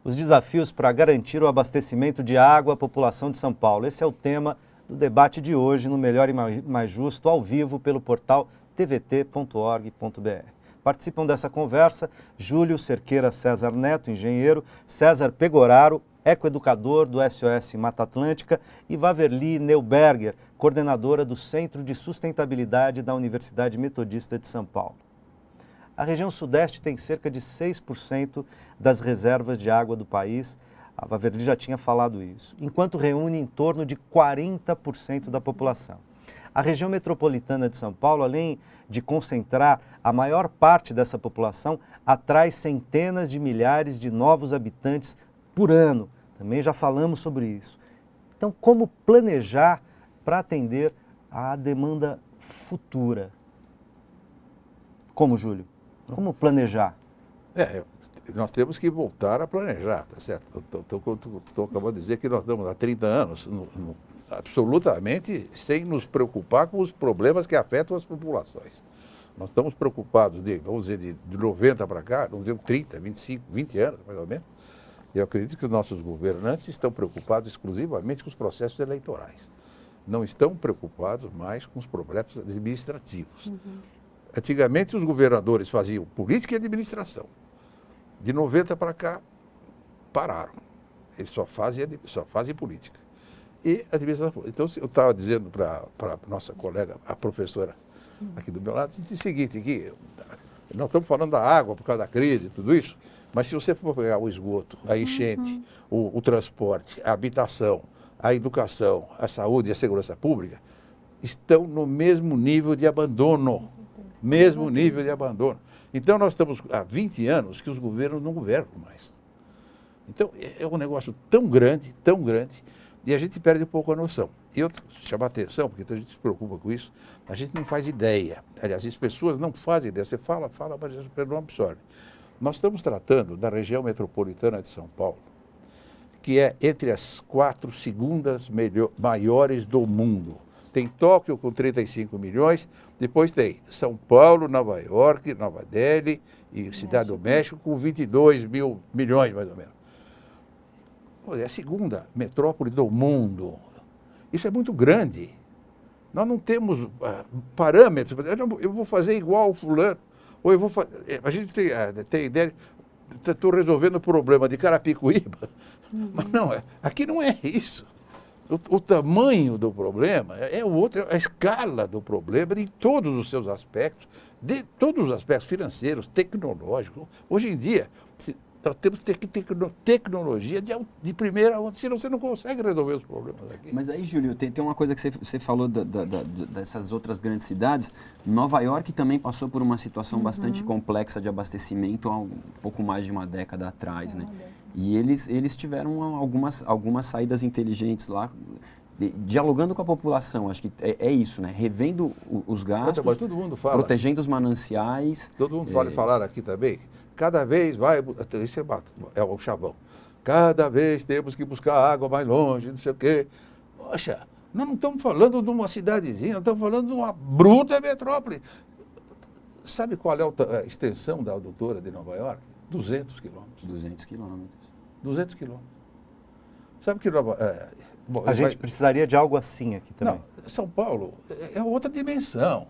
os desafios para garantir o abastecimento de água à população de São Paulo. Esse é o tema do debate de hoje no Melhor e Mais Justo, ao vivo pelo portal tvt.org.br. Participam dessa conversa Júlio Cerqueira César Neto, engenheiro, César Pegoraro, ecoeducador do SOS Mata Atlântica, e Waverly Neuberger, coordenadora do Centro de Sustentabilidade da Universidade Metodista de São Paulo. A região sudeste tem cerca de 6% das reservas de água do país. A Waverly já tinha falado isso, enquanto reúne em torno de 40% da população. A região metropolitana de São Paulo, além de concentrar a maior parte dessa população, atrai centenas de milhares de novos habitantes por ano. Também já falamos sobre isso. Então, como planejar para atender à demanda futura? Como, Júlio? Como planejar? Nós temos que voltar a planejar, tá certo? Estou acabando de dizer que nós estamos há 30 anos absolutamente sem nos preocupar com os problemas que afetam as populações. Nós estamos preocupados, vamos dizer, de 90 para cá, vamos dizer 30, 25, 20 anos, mais ou menos. E eu acredito que os nossos governantes estão preocupados exclusivamente com os processos eleitorais. Não estão preocupados mais com os problemas administrativos. Uhum. Antigamente, os governadores faziam política e administração. De 90 para cá, pararam. Eles só fazem política. E administração. Então, eu estava dizendo para a nossa colega, a professora aqui do meu lado, disse o seguinte, que nós estamos falando da água por causa da crise e tudo isso, mas se você for pegar o esgoto, a enchente, o transporte, a habitação, a educação, a saúde e a segurança pública, estão no mesmo nível de abandono. Mesmo nível de abandono. Então, nós estamos há 20 anos que os governos não governam mais. Então, é um negócio tão grande, e a gente perde um pouco a noção. E eu chamo a atenção, porque a gente se preocupa com isso, a gente não faz ideia. Aliás, as pessoas não fazem ideia. Você fala, mas a gente não absorve. Nós estamos tratando da região metropolitana de São Paulo, que é entre as 4 segundas maiores do mundo. Tem Tóquio com 35 milhões, depois tem São Paulo, Nova York, Nova Delhi e Cidade do México com 22 milhões, mais ou menos. É a segunda metrópole do mundo. Isso é muito grande. Nós não temos parâmetros. Eu vou fazer igual o fulano, ou eu vou fazer... A gente tem ideia... Estou resolvendo o problema de Carapicuíba, mas não, aqui não é isso. O tamanho do problema é a escala do problema em todos os seus aspectos, de todos os aspectos financeiros, tecnológicos. Hoje em dia, nós temos que ter tecnologia de primeira onda, senão você não consegue resolver os problemas aqui. Mas aí, Júlio, tem uma coisa que você falou dessas outras grandes cidades. Nova York também passou por uma situação bastante complexa de abastecimento há um pouco mais de uma década atrás, né? E eles tiveram algumas saídas inteligentes lá, dialogando com a população. Acho que é isso, né? Revendo os gastos, mas todo mundo fala, protegendo os mananciais. Todo mundo pode falar aqui também. Cada vez vai... Isso é o chavão. Cada vez temos que buscar água mais longe, não sei o quê. Poxa, nós não estamos falando de uma cidadezinha, nós estamos falando de uma bruta metrópole. Sabe qual é a extensão da adutora de Nova York? 200 quilômetros. 200 quilômetros. 200 quilômetros. Sabe que a gente precisaria de algo assim aqui também. Não, São Paulo é outra dimensão.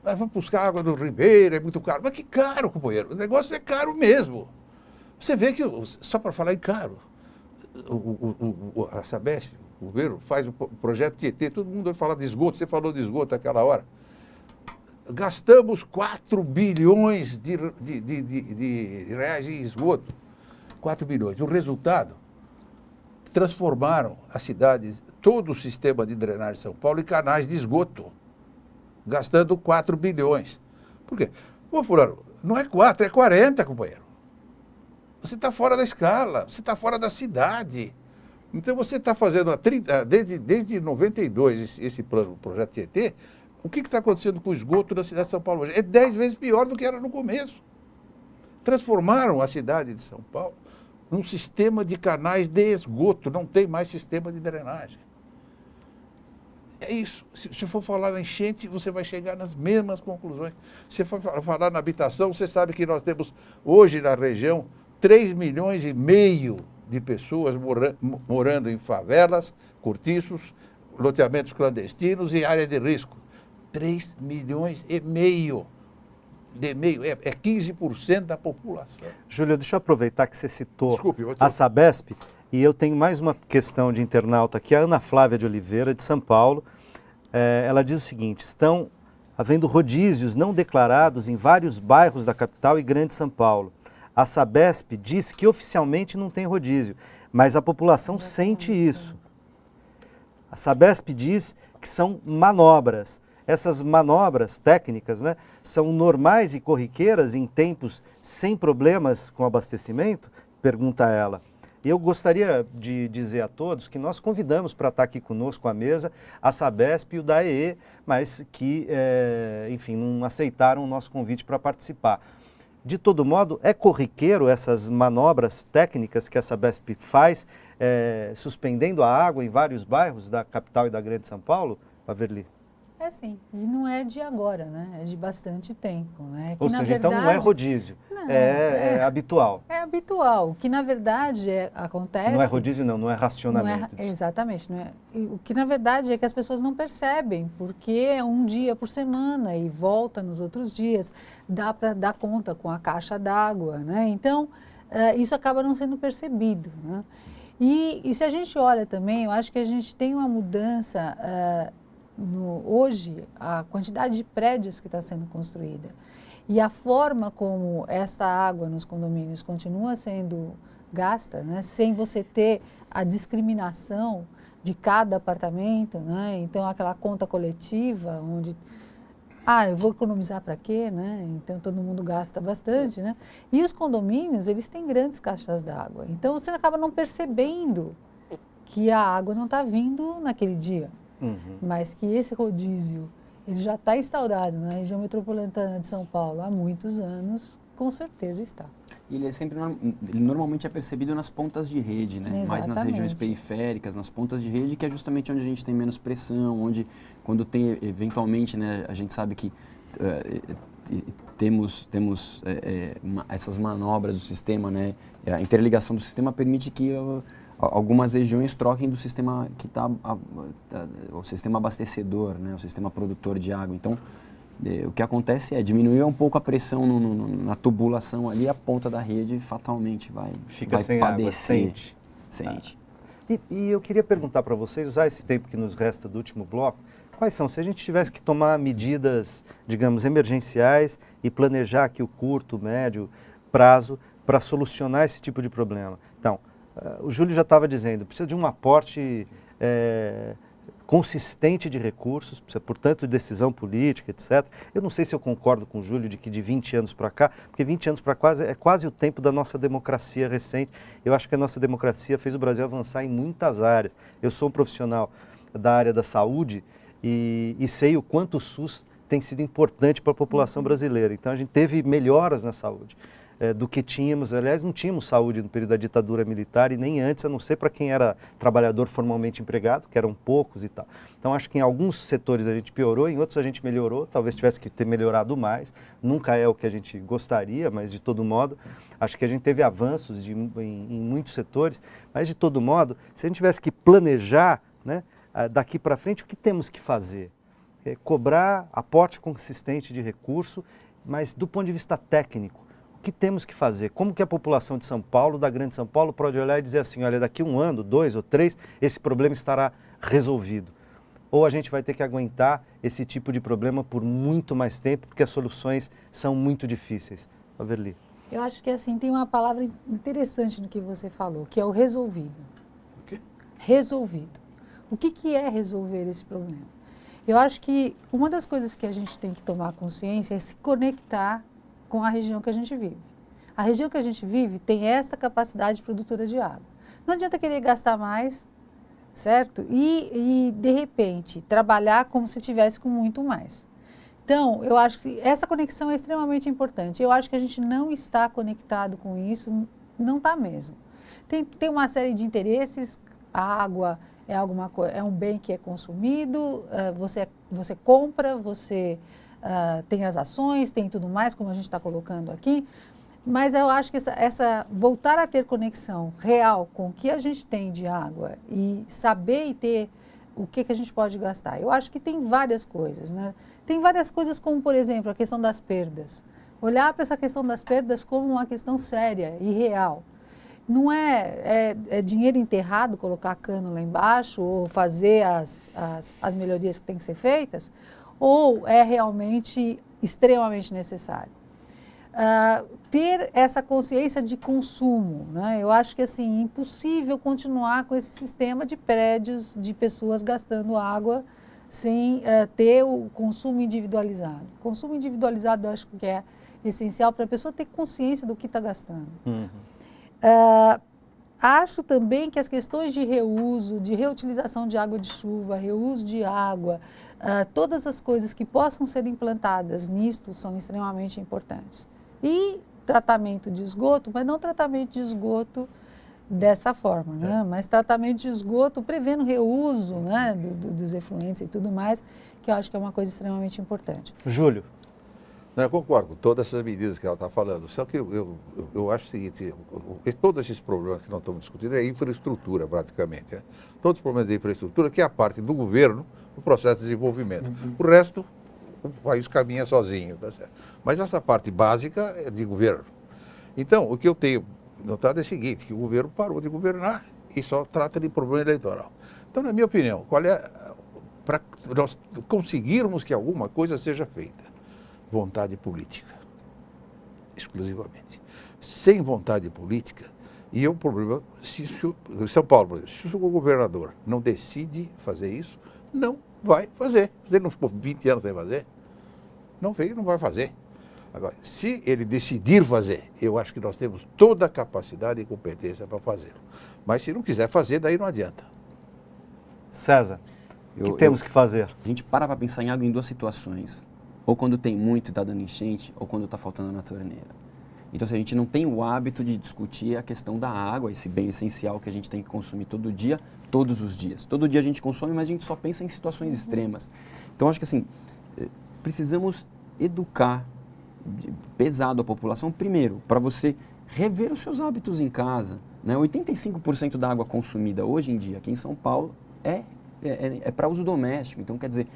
Vamos buscar água do Ribeiro, é muito caro. Mas que caro, companheiro. O negócio é caro mesmo. Você vê que, só para falar em caro, a Sabesp, o governo, faz o projeto Tietê, todo mundo vai falar de esgoto, você falou de esgoto naquela hora. Gastamos 4 bilhões de reais em esgoto. 4 bilhões. O resultado, transformaram as cidades, todo o sistema de drenagem de São Paulo em canais de esgoto, gastando 4 bilhões. Por quê? Pô, fulano, não é 4, é 40, companheiro. Você está fora da escala, você está fora da cidade. Então você está fazendo desde 92 esse plano, o projeto Tietê. O que está acontecendo com o esgoto da cidade de São Paulo hoje? É 10 vezes pior do que era no começo. Transformaram a cidade de São Paulo num sistema de canais de esgoto, não tem mais sistema de drenagem. É isso. Se for falar na enchente, você vai chegar nas mesmas conclusões. Se for falar na habitação, você sabe que nós temos hoje na região 3,5 milhões de pessoas morando em favelas, cortiços, loteamentos clandestinos e área de risco. 3,5 milhões é 15% da população. Júlio, deixa eu aproveitar que você citou Desculpe, a Sabesp, e eu tenho mais uma questão de internauta aqui, a Ana Flávia de Oliveira, de São Paulo. Ela diz o seguinte: estão havendo rodízios não declarados em vários bairros da capital e Grande São Paulo. A Sabesp diz que oficialmente não tem rodízio, mas a população sente isso. A Sabesp diz que são manobras. Essas manobras técnicas, né, são normais e corriqueiras em tempos sem problemas com abastecimento? Pergunta ela. Eu gostaria de dizer a todos que nós convidamos para estar aqui conosco à mesa a Sabesp e o DAEE, mas que, enfim, não aceitaram o nosso convite para participar. De todo modo, é corriqueiro essas manobras técnicas que a Sabesp faz, suspendendo a água em vários bairros da capital e da Grande São Paulo, Waverly? É sim, e não é de agora, né? É de bastante tempo, né? Que, Ou seja, então não é rodízio, não, é habitual. É habitual, que na verdade acontece... Não é rodízio não é racionamento. Exatamente, não é? O que na verdade é que as pessoas não percebem, porque é um dia por semana e volta nos outros dias, dá para dar conta com a caixa d'água, né? Então, isso acaba não sendo percebido, né? E se a gente olha também, eu acho que a gente tem uma mudança... hoje, a quantidade de prédios que está sendo construída e a forma como essa água nos condomínios continua sendo gasta, né, sem você ter a discriminação de cada apartamento, né, então aquela conta coletiva onde, eu vou economizar para quê, né, então todo mundo gasta bastante, né, e os condomínios, eles têm grandes caixas d'água, então você acaba não percebendo que a água não está vindo naquele dia. Mas que esse rodízio, ele já está instaurado na região metropolitana de São Paulo há muitos anos, com certeza está. E ele ele normalmente é percebido nas pontas de rede, né? Mais nas regiões periféricas, nas pontas de rede, que é justamente onde a gente tem menos pressão, onde quando tem eventualmente, né, a gente sabe que temos essas manobras do sistema, né? A interligação do sistema permite que algumas regiões troquem do sistema que está o sistema abastecedor, né, o sistema produtor de água. Então, o que acontece é diminuir um pouco a pressão na tubulação ali, a ponta da rede fatalmente vai sem padecer. Água, sente. E eu queria perguntar para vocês, usar esse tempo que nos resta do último bloco, quais são, se a gente tivesse que tomar medidas, digamos, emergenciais e planejar aqui o curto, médio prazo para solucionar esse tipo de problema. Então, o Júlio já estava dizendo, precisa de um aporte consistente de recursos, precisa, portanto, de decisão política, etc. Eu não sei se eu concordo com o Júlio de que de 20 anos para cá, porque 20 anos para cá é quase o tempo da nossa democracia recente. Eu acho que a nossa democracia fez o Brasil avançar em muitas áreas. Eu sou um profissional da área da saúde e sei o quanto o SUS tem sido importante para a população brasileira. Então, a gente teve melhoras na saúde. Do que tínhamos, aliás, não tínhamos saúde no período da ditadura militar e nem antes, a não ser para quem era trabalhador formalmente empregado, que eram poucos e tal. Então, acho que em alguns setores a gente piorou, em outros a gente melhorou, talvez tivesse que ter melhorado mais, nunca é o que a gente gostaria, mas de todo modo, acho que a gente teve avanços em muitos setores, mas de todo modo, se a gente tivesse que planejar, né, daqui para frente, o que temos que fazer? Cobrar aporte consistente de recurso, mas do ponto de vista técnico, o que temos que fazer? Como que a população de São Paulo, da Grande São Paulo, pode olhar e dizer assim, olha, daqui 1 ano, 2 ou 3, esse problema estará resolvido? Ou a gente vai ter que aguentar esse tipo de problema por muito mais tempo, porque as soluções são muito difíceis. Waverly. Eu acho que assim, tem uma palavra interessante no que você falou, que é o resolvido. O quê? Resolvido. O que é resolver esse problema? Eu acho que uma das coisas que a gente tem que tomar consciência é se conectar com a região que a gente vive. A região que a gente vive tem essa capacidade produtora de água. Não adianta querer gastar mais, certo? E de repente, trabalhar como se tivesse com muito mais. Então, eu acho que essa conexão é extremamente importante. Eu acho que a gente não está conectado com isso, não está mesmo. Tem uma série de interesses, a água é um bem que é consumido, você compra, você tem as ações, tem tudo mais, como a gente está colocando aqui, Mas eu acho que voltar a ter conexão real com o que a gente tem de água e saber e ter o que a gente pode gastar. Eu acho que tem várias coisas, né? Tem várias coisas como, por exemplo, a questão das perdas. Olhar para essa questão das perdas como uma questão séria e real. Não é dinheiro enterrado, colocar cano lá embaixo ou fazer as melhorias que têm que ser feitas, ou é realmente extremamente necessário. Ter essa consciência de consumo, né? Eu acho que assim, é impossível continuar com esse sistema de prédios, de pessoas gastando água sem ter o consumo individualizado. O consumo individualizado eu acho que é essencial para a pessoa ter consciência do que está gastando. Acho também que as questões de reuso, de reutilização de água de chuva, reuso de água, todas as coisas que possam ser implantadas nisto são extremamente importantes. E tratamento de esgoto, mas não tratamento de esgoto dessa forma, né? Mas tratamento de esgoto prevendo reuso, né? dos efluentes e tudo mais, que eu acho que é uma coisa extremamente importante. Júlio. Não, eu concordo com todas essas medidas que ela está falando, só que eu acho o seguinte, todos esses problemas que nós estamos discutindo é infraestrutura, praticamente. Né? Todos os problemas de infraestrutura, que é a parte do governo no processo de desenvolvimento. O resto, o país caminha sozinho, tá certo? Mas essa parte básica é de governo. Então, o que eu tenho notado é o seguinte, que o governo parou de governar e só trata de problema eleitoral. Então, na minha opinião, qual é, para nós conseguirmos que alguma coisa seja feita? Vontade política, exclusivamente. Sem vontade política, e é um problema, São Paulo, se o governador não decide fazer isso, não vai fazer. Se ele não ficou 20 anos sem fazer, não vai fazer. Agora, se ele decidir fazer, eu acho que nós temos toda a capacidade e competência para fazê-lo. Mas se não quiser fazer, daí não adianta. César, o que temos que fazer? A gente para pensar em água em duas situações. Ou quando tem muito e está dando enchente, ou quando está faltando na torneira. Então, se a gente não tem o hábito de discutir a questão da água, esse bem essencial que a gente tem que consumir todo dia, todos os dias. Todo dia a gente consome, mas a gente só pensa em situações extremas. Então, acho que assim, precisamos educar pesado a população, primeiro, para você rever os seus hábitos em casa. Né? 85% da água consumida hoje em dia aqui em São Paulo é para uso doméstico. Então, quer dizer,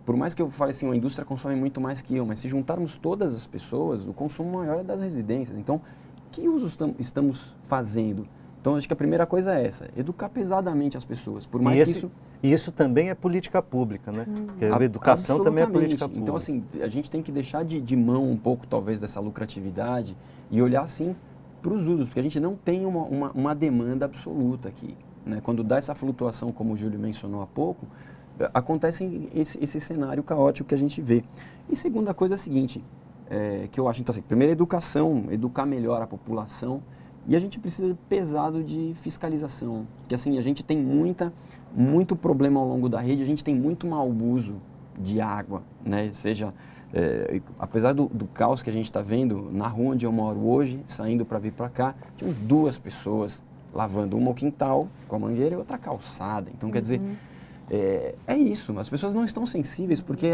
por mais que eu fale assim, a indústria consome muito mais que eu, mas se juntarmos todas as pessoas, o consumo maior é das residências. Então, que uso estamos fazendo? Então, acho que a primeira coisa é essa, educar pesadamente as pessoas. Por mais e isso também é política pública, né? Porque a educação também é política pública. Então, assim, a gente tem que deixar de mão um pouco, talvez, dessa lucratividade e olhar, sim, para os usos, porque a gente não tem uma demanda absoluta aqui. Né? Quando dá essa flutuação, como o Júlio mencionou há pouco, acontece esse cenário caótico que a gente vê. E segunda coisa é a seguinte, que eu acho, então assim, primeiro educação, educar melhor a população, e a gente precisa pesado de fiscalização, que assim, a gente tem muito problema ao longo da rede, a gente tem muito mau uso de água, né? Seja, apesar do caos que a gente está vendo, na rua onde eu moro hoje, saindo para vir para cá, tinham 2 pessoas lavando, uma o quintal com a mangueira e outra a calçada. Então, quer dizer, é isso, as pessoas não estão sensíveis porque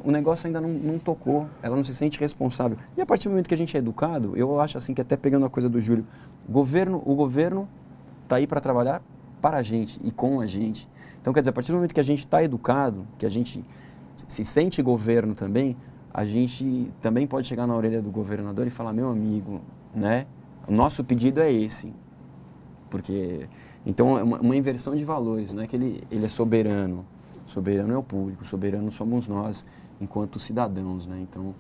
o negócio ainda não tocou, ela não se sente responsável. E a partir do momento que a gente é educado, eu acho assim que até pegando a coisa do Júlio, o governo está aí para trabalhar para a gente e com a gente. Então, quer dizer, a partir do momento que a gente está educado, que a gente se sente governo também, a gente também pode chegar na orelha do governador e falar, meu amigo, né, o nosso pedido é esse. Porque, então, é uma inversão de valores, não é que ele é soberano. Soberano é o público, soberano somos nós, enquanto cidadãos, né? Então,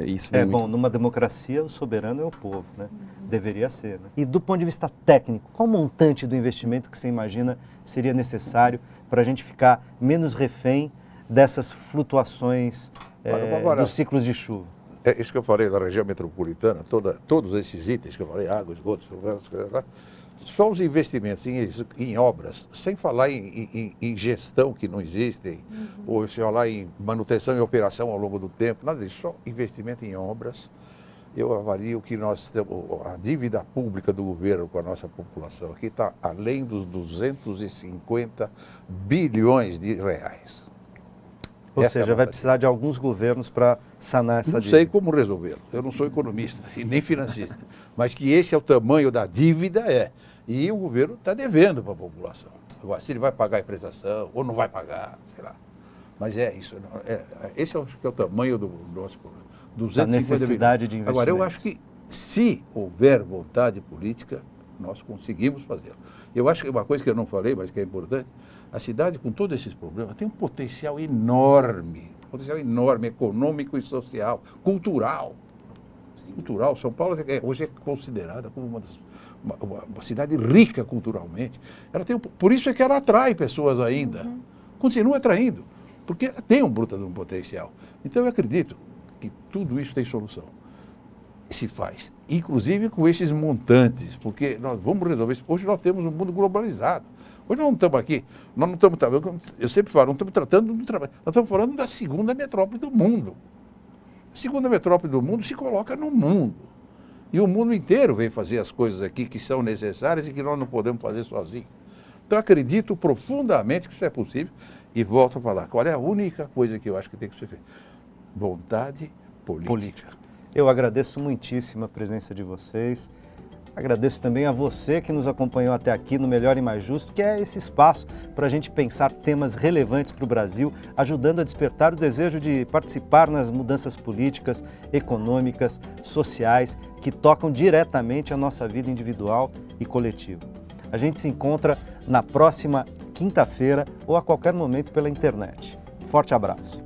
isso bom, numa democracia, o soberano é o povo, né? Deveria ser, né? E do ponto de vista técnico, qual o montante do investimento que você imagina seria necessário para a gente ficar menos refém dessas flutuações dos ciclos de chuva? É isso que eu falei da região metropolitana, todos esses itens que eu falei, água, esgoto, só os investimentos em obras, sem falar em gestão que não existem, ou sem falar em manutenção e operação ao longo do tempo, nada disso, só investimento em obras. Eu avalio que nós temos, a dívida pública do governo com a nossa população aqui está além dos 250 bilhões de reais. Ou Essa é a seja, vai nossa precisar de alguns governos para sanar essa Não dívida. sei como resolvê-lo. Eu não sou economista e nem financista. Mas que esse é o tamanho da dívida, é. E o governo está devendo para a população. Agora, se ele vai pagar a prestação ou não vai pagar, sei lá. Mas é isso. Esse eu acho que é o tamanho do nosso problema. 250 necessidade de milhões. Agora, eu acho que se houver vontade política, nós conseguimos fazê-lo. Eu acho que uma coisa que eu não falei, mas que é importante, a cidade, com todos esses problemas, tem um potencial enorme econômico e social, cultural. Cultural. São Paulo hoje é considerada como uma cidade rica culturalmente. Ela tem, por isso é que ela atrai pessoas ainda. Continua atraindo, porque ela tem um bruto de um potencial. Então eu acredito que tudo isso tem solução. Se faz, inclusive com esses montantes, porque nós vamos resolver isso. Hoje nós temos um mundo globalizado. Hoje nós não estamos aqui, nós não estamos, eu sempre falo, não estamos tratando do trabalho, nós estamos falando da segunda metrópole do mundo. A segunda metrópole do mundo se coloca no mundo. E o mundo inteiro vem fazer as coisas aqui que são necessárias e que nós não podemos fazer sozinhos. Então acredito profundamente que isso é possível e volto a falar, qual é a única coisa que eu acho que tem que ser feita? Vontade política. Eu agradeço muitíssimo a presença de vocês. Agradeço também a você que nos acompanhou até aqui no Melhor e Mais Justo, que é esse espaço para a gente pensar temas relevantes para o Brasil, ajudando a despertar o desejo de participar nas mudanças políticas, econômicas, sociais, que tocam diretamente a nossa vida individual e coletiva. A gente se encontra na próxima quinta-feira ou a qualquer momento pela internet. Forte abraço.